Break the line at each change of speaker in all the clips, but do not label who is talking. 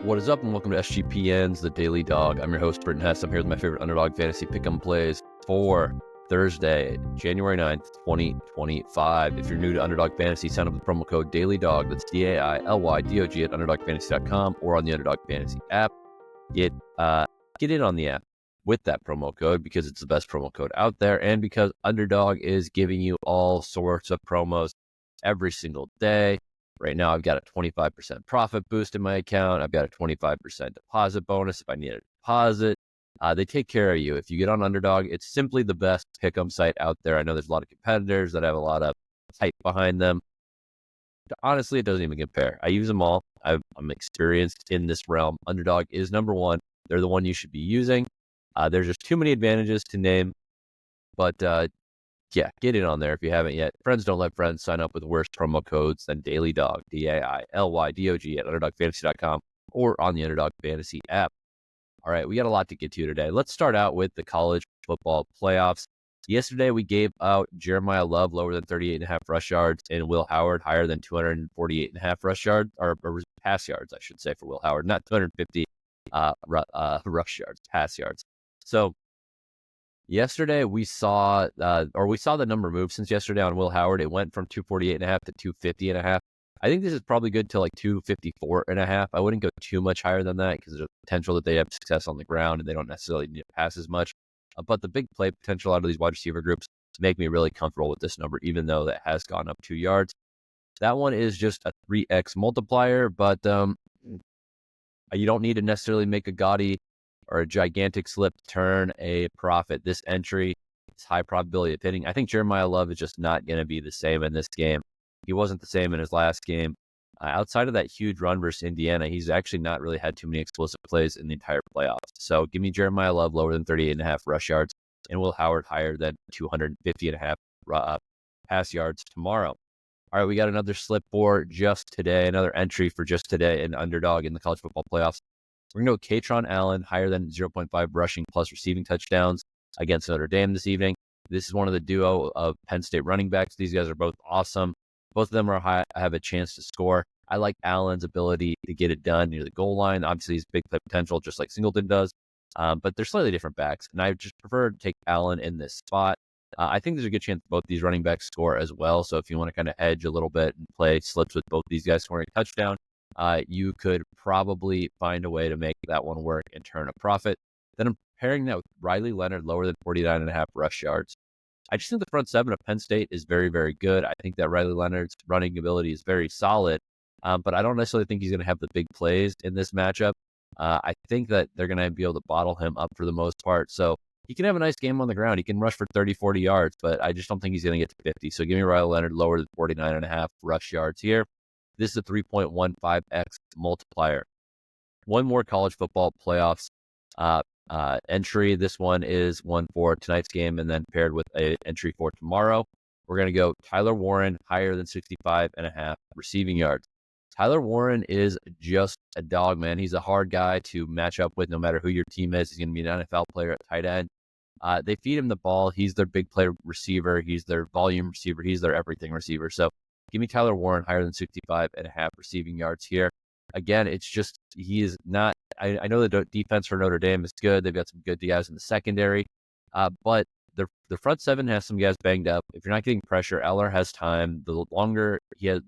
What is up, and welcome to SGPN's The Daily Dog. I'm your host, Britton Hess. I'm here with my favorite Underdog fantasy pick'em plays for Thursday, January 9th, 2025. If you're new to Underdog Fantasy, sign up with the promo code DailyDog. That's DAILYDOG at UnderdogFantasy.com or on the Underdog Fantasy app. Get in on the app with that promo code because it's the best promo code out there, and because Underdog is giving you all sorts of promos every single day. Right now, I've got a 25% profit boost in my account. I've got a 25% deposit bonus if I need a deposit. They take care of you. If you get on Underdog, it's simply the best pick'em site out there. I know there's a lot of competitors that have a lot of hype behind them. Honestly, it doesn't even compare. I use them all. I'm experienced in this realm. Underdog is number one. They're the one you should be using. There's just too many advantages to name. But yeah, get in on there if you haven't yet. Friends don't let friends. Sign up with worse promo codes than DailyDog, DAILYDOG at UnderdogFantasy.com or on the Underdog Fantasy app. All right, we got a lot to get to today. Let's start out with the college football playoffs. Yesterday, we gave out Jeremiyah Love lower than 38.5 rush yards and Will Howard higher than 248.5 rush yards, or pass yards, I should say, for Will Howard, not 250 rush yards, pass yards. So yesterday, we saw the number move since yesterday on Will Howard. It went from 248.5 to 250.5. I think this is probably good till like 254.5. I wouldn't go too much higher than that because there's a potential that they have success on the ground and they don't necessarily need to pass as much. But the big play potential out of these wide receiver groups make me really comfortable with this number, even though that has gone up 2 yards. That one is just a 3x multiplier, but you don't need to necessarily make a gaudy or a gigantic slip to turn a profit. This entry is high probability of hitting. I think Jeremiyah Love is just not going to be the same in this game. He wasn't the same in his last game. Outside of that huge run versus Indiana, he's actually not really had too many explosive plays in the entire playoffs. So give me Jeremiyah Love lower than 38.5 rush yards and Will Howard higher than 250.5 pass yards tomorrow. All right, we got another slip for just today, another entry for just today in Underdog in the college football playoffs. We're going to go Kaytron Allen higher than 0.5 rushing plus receiving touchdowns against Notre Dame this evening. This is one of the duo of Penn State running backs. These guys are both awesome. Both of them are high, have a chance to score. I like Allen's ability to get it done near the goal line. Obviously, he's big play potential, just like Singleton does. But they're slightly different backs, and I just prefer to take Allen in this spot. I think there's a good chance both these running backs score as well. So if you want to kind of hedge a little bit and play slips with both these guys scoring a touchdown, you could probably find a way to make that one work and turn a profit. Then I'm pairing that with Riley Leonard lower than 49.5 rush yards. I just think the front seven of Penn State is very, very good. I think that Riley Leonard's running ability is very solid, but I don't necessarily think he's going to have the big plays in this matchup. I think that they're going to be able to bottle him up for the most part. So he can have a nice game on the ground. He can rush for 30, 40 yards, but I just don't think he's going to get to 50. So give me Riley Leonard lower than 49.5 rush yards here. This is a 3.15x multiplier. One more college football playoffs entry. This one is one for tonight's game and then paired with an entry for tomorrow. We're going to go Tyler Warren higher than 65.5 receiving yards. Tyler Warren is just a dog, man. He's a hard guy to match up with no matter who your team is. He's going to be an NFL player at tight end. They feed him the ball. He's their big play receiver. He's their volume receiver. He's their everything receiver. So give me Tyler Warren higher than 65.5 receiving yards here. Again, it's just, he is not, I know the defense for Notre Dame is good. They've got some good guys in the secondary, but the front seven has some guys banged up. If you're not getting pressure, Eller has time. The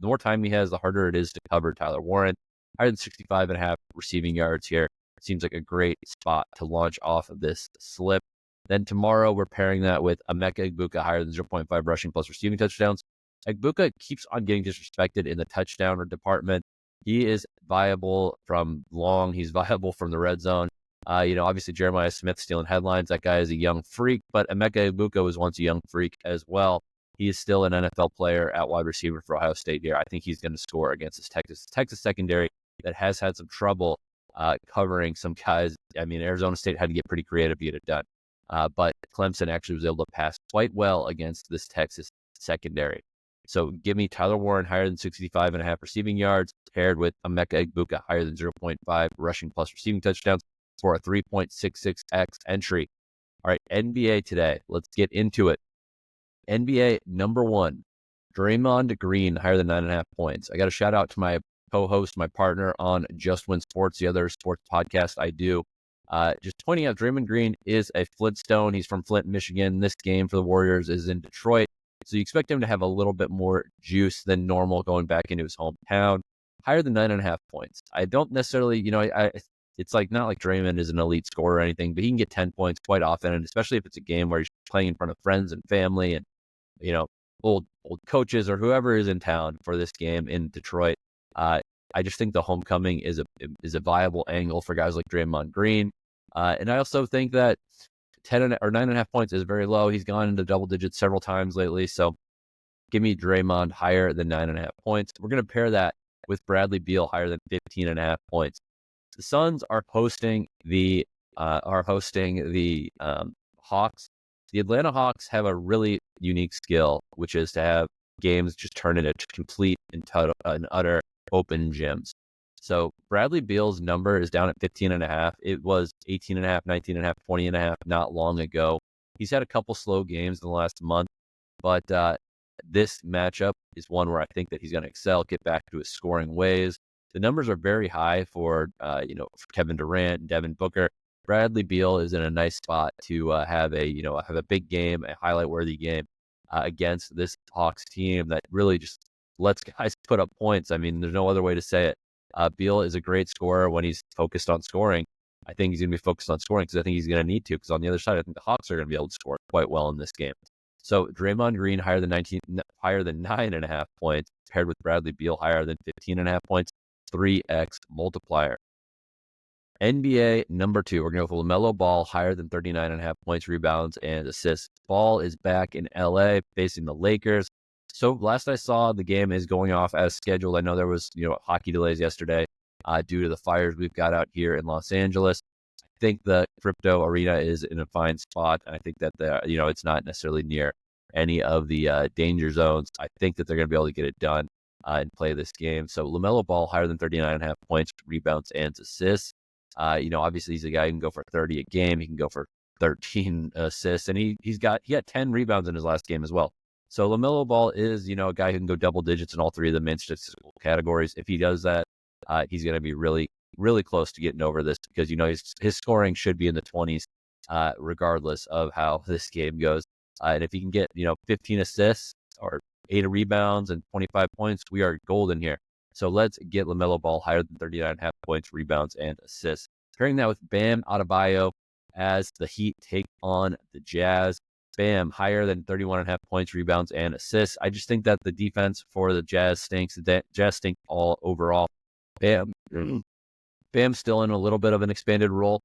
more time he has, the harder it is to cover Tyler Warren. Higher than 65.5 receiving yards here. Seems like a great spot to launch off of this slip. Then tomorrow, we're pairing that with Emeka Egbuka higher than 0.5 rushing plus receiving touchdowns. Egbuka keeps on getting disrespected in the touchdown department. He is viable from long. He's viable from the red zone. Obviously Jeremiah Smith stealing headlines. That guy is a young freak, but Emeka Egbuka was once a young freak as well. He is still an NFL player at wide receiver for Ohio State here. I think he's going to score against this Texas secondary that has had some trouble covering some guys. I mean, Arizona State had to get pretty creative to get it done. But Clemson actually was able to pass quite well against this Texas secondary. So give me Tyler Warren higher than 65.5 receiving yards paired with Emeka Egbuka higher than 0.5 rushing plus receiving touchdowns for a 3.66x entry. All right, NBA today. Let's get into it. NBA number one, Draymond Green higher than 9.5 points. I got a shout out to my co-host, my partner on Just Win Sports, the other sports podcast I do. Just pointing out, Draymond Green is a Flintstone. He's from Flint, Michigan. This game for the Warriors is in Detroit. So you expect him to have a little bit more juice than normal going back into his hometown. Higher than 9.5 points. I don't necessarily, it's like not like Draymond is an elite scorer or anything, but he can get 10 points quite often, and especially if it's a game where he's playing in front of friends and family and, old coaches or whoever is in town for this game in Detroit. I just think the homecoming is a viable angle for guys like Draymond Green. And I also think that 10 or 9.5 points is very low. He's gone into double digits several times lately. So give me Draymond higher than 9.5 points. We're going to pair that with Bradley Beal higher than 15.5 points. The Suns are hosting the Hawks. The Atlanta Hawks have a really unique skill, which is to have games just turn into complete and utter open gyms. So Bradley Beal's number is down at 15.5. It was 18.5, 19.5, 20.5 not long ago. He's had a couple slow games in the last month, but this matchup is one where I think that he's going to excel, get back to his scoring ways. The numbers are very high for for Kevin Durant and Devin Booker. Bradley Beal is in a nice spot to have a big game, a highlight-worthy game against this Hawks team that really just lets guys put up points. I mean, there's no other way to say it. Beal is a great scorer when he's focused on scoring. I think he's going to be focused on scoring because I think he's going to need to, because on the other side, I think the Hawks are going to be able to score quite well in this game. So Draymond Green higher than 9.5 points, paired with Bradley Beal higher than 15.5 points, 3x multiplier. NBA number 2, we're going to go with LaMelo Ball higher than 39.5 points, rebounds, and assists. Ball is back in LA facing the Lakers. So last I saw, the game is going off as scheduled. I know there was, hockey delays yesterday due to the fires we've got out here in Los Angeles. I think the crypto arena is in a fine spot. I think that it's not necessarily near any of the danger zones. I think that they're going to be able to get it done and play this game. So LaMelo Ball higher than 39.5 points, rebounds, and assists. Obviously he's a guy who can go for 30 a game. He can go for 13 assists, and he had 10 rebounds in his last game as well. So LaMelo Ball is, a guy who can go double digits in all three of the main statistical categories. If he does that, he's going to be really, really close to getting over this, because, his scoring should be in the 20s, regardless of how this game goes. And if he can get, 15 assists or 8 rebounds and 25 points, we are golden here. So let's get LaMelo Ball higher than 39.5 points, rebounds, and assists. Pairing that with Bam Adebayo as the Heat take on the Jazz. Bam, higher than 31.5 points, rebounds, and assists. I just think that the defense for the Jazz stinks. The Jazz stink all overall. Bam's still in a little bit of an expanded role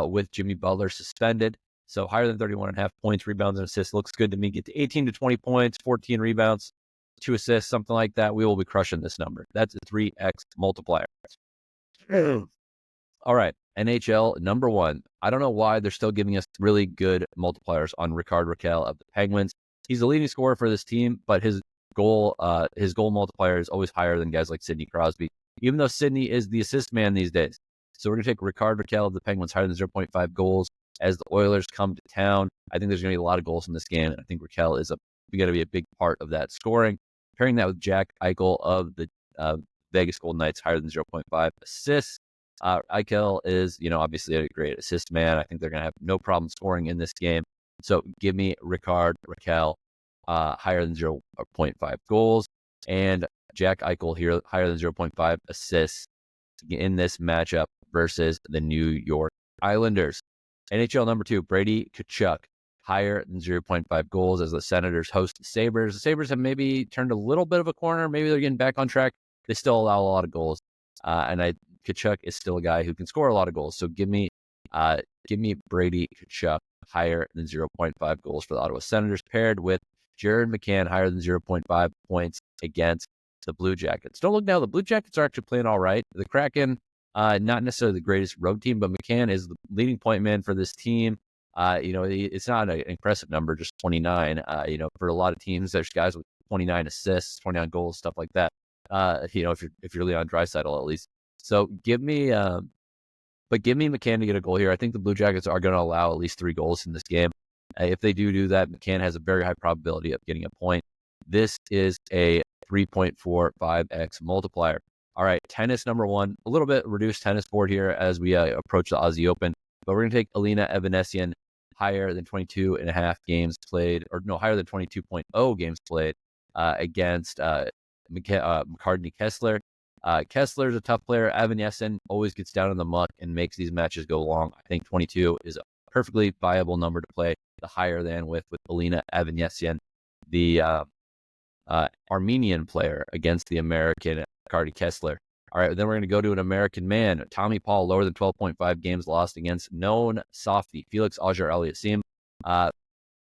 with Jimmy Butler suspended. So higher than 31.5 points, rebounds, and assists looks good to me. Get to 18 to 20 points, 14 rebounds, 2 assists, something like that. We will be crushing this number. That's a 3x multiplier. All right, NHL number 1. I don't know why they're still giving us really good multipliers on Rickard Rakell of the Penguins. He's the leading scorer for this team, but his goal multiplier is always higher than guys like Sidney Crosby, even though Sidney is the assist man these days. So we're going to take Rickard Rakell of the Penguins higher than 0.5 goals as the Oilers come to town. I think there's going to be a lot of goals in this game, and I think Rakell is going to be a big part of that scoring. Pairing that with Jack Eichel of the Vegas Golden Knights higher than 0.5 assists. Eichel is, obviously a great assist man. I think they're going to have no problem scoring in this game. So give me Rickard Rakell higher than 0.5 goals, and Jack Eichel here higher than 0.5 assists in this matchup versus the New York Islanders. NHL number 2, Brady Tkachuck higher than 0.5 goals as the Senators host the Sabres. The Sabres have maybe turned a little bit of a corner. Maybe they're getting back on track. They still allow a lot of goals. Tkachuck is still a guy who can score a lot of goals. So give me Brady Tkachuck higher than 0.5 goals for the Ottawa Senators, paired with Jared McCann higher than 0.5 points against the Blue Jackets. Don't look now. The Blue Jackets are actually playing all right. The Kraken, not necessarily the greatest road team, but McCann is the leading point man for this team. It's not an impressive number, just 29. For a lot of teams, there's guys with 29 assists, 29 goals, stuff like that. If you're Leon Draisaitl at least. So give me McCann to get a goal here. I think the Blue Jackets are going to allow at least 3 goals in this game. If they do that, McCann has a very high probability of getting a point. This is a 3.45x multiplier. All right, tennis number one, a little bit reduced tennis board here as we approach the Aussie Open, but we're going to take Alina Evanesian higher than 22.5 games played, or no, higher than 22.0 games played against McCartney Kessler. Kessler's a tough player. Evanesian always gets down in the muck and makes these matches go long. I think 22 is a perfectly viable number to play the higher than with Alina Evanesian, the Armenian player against the American Cardi Kessler. All right, then we're going to go to an American man, Tommy Paul, lower than 12.5 games lost against known softy Felix Auger-Aliassime.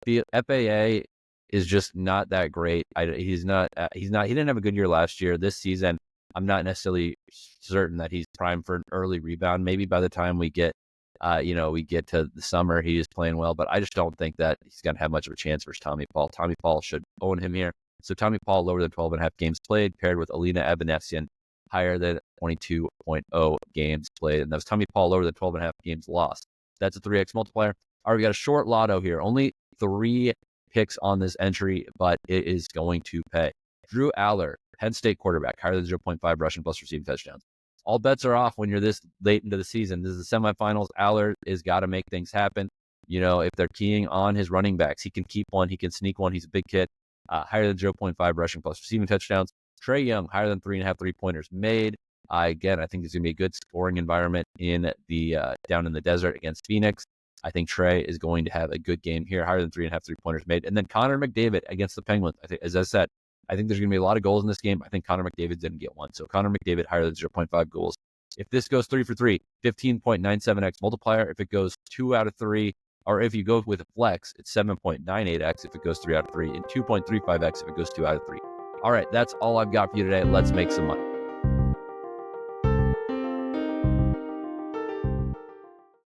The FAA is just not that great. He didn't have a good year last year. This season, I'm not necessarily certain that he's primed for an early rebound. Maybe by the time we get to the summer, he is playing well, but I just don't think that he's going to have much of a chance versus Tommy Paul. Tommy Paul should own him here. So Tommy Paul lower than 12.5 games played, paired with Alina Evanesian higher than 22.0 games played. And that was Tommy Paul lower than 12.5 games lost. That's a 3x multiplier. All right, we got a short lotto here. Only 3 picks on this entry, but it is going to pay. Drew Aller, Penn State quarterback, higher than 0.5 rushing plus receiving touchdowns. All bets are off when you're this late into the season. This is the semifinals. Aller has got to make things happen. If they're keying on his running backs, he can keep one, he can sneak one. He's a big kid. Higher than 0.5 rushing plus receiving touchdowns. Trae Young, higher than 3.5 3-pointers made. Again, I think there's going to be a good scoring environment in the down in the desert against Phoenix. I think Trae is going to have a good game here, higher than 3.5 3-pointers made. And then Connor McDavid against the Penguins. I think, as I said, I think there's going to be a lot of goals in this game. I think Connor McDavid didn't get one. So Connor McDavid higher than 0.5 goals. If this goes 3 for 3, 15.97x multiplier. If it goes 2 out of 3, or if you go with a flex, it's 7.98x if it goes 3 out of 3, and 2.35x if it goes 2 out of 3. All right, that's all I've got for you today. Let's make some money.